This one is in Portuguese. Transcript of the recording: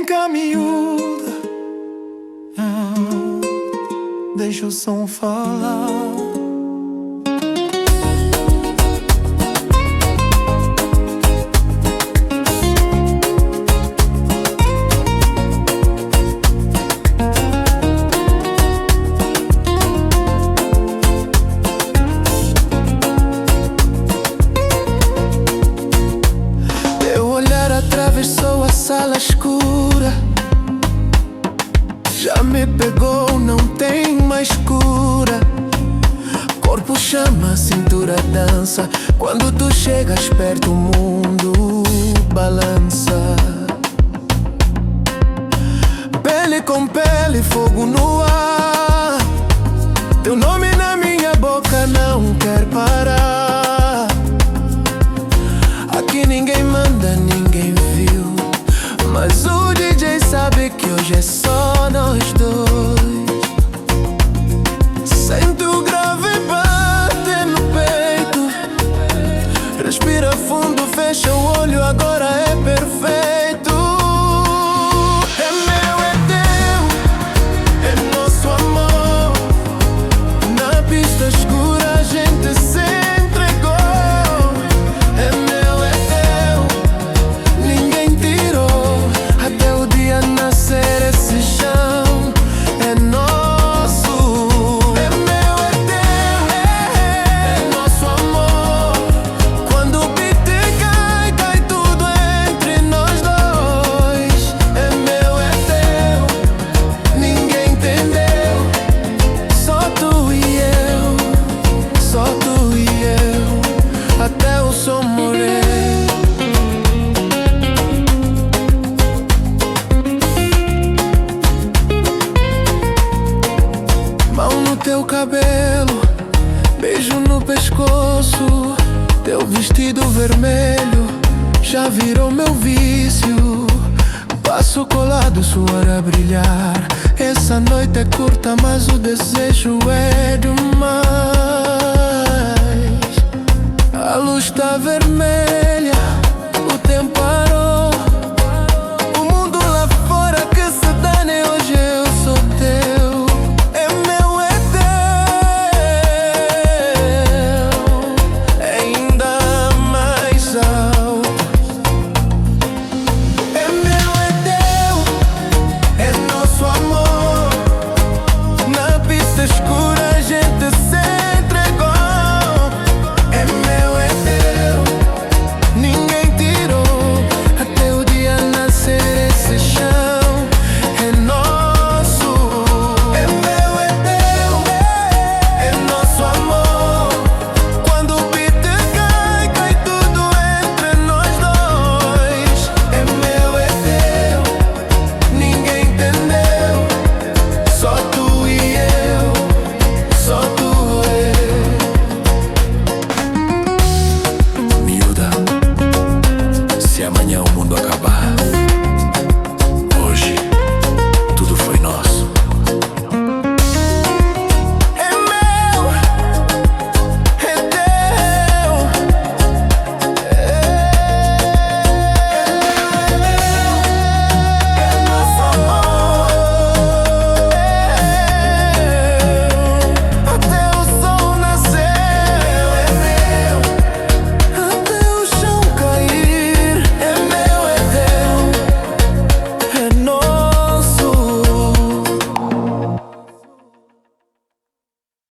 Vem cá, miúda, deixa o som falar. Atravessou a sala escura, já me pegou, não tem mais cura. Corpo chama, cintura dança. Quando tu chegas perto o mundo balança. Pele com pele, fogo no ar. Teu nome na minha boca não quer parar. Aqui ninguém manda, ninguém viu, mas o DJ sabe que hoje é só nós dois. Sente o grave bater no peito. Respira fundo, fecha o olho, agora é perfeito. É meu, é teu, é nosso amor. Na pista escura a gente se entregou. É meu, é teu, ninguém tirou. Até o dia nascer esse chão é nosso. É meu, é teu, é nosso amor. Quando o beat cai, cai tudo entre nós dois. É meu, é teu, ninguém entendeu. Só tu e eu, só tu e eu, até o som morrer. Mão no teu cabelo, beijo no pescoço. Teu vestido vermelho já virou meu vício. Passo colado, suor a brilhar. Essa noite é curta, mas o desejo é demais. A luz tá vermelha,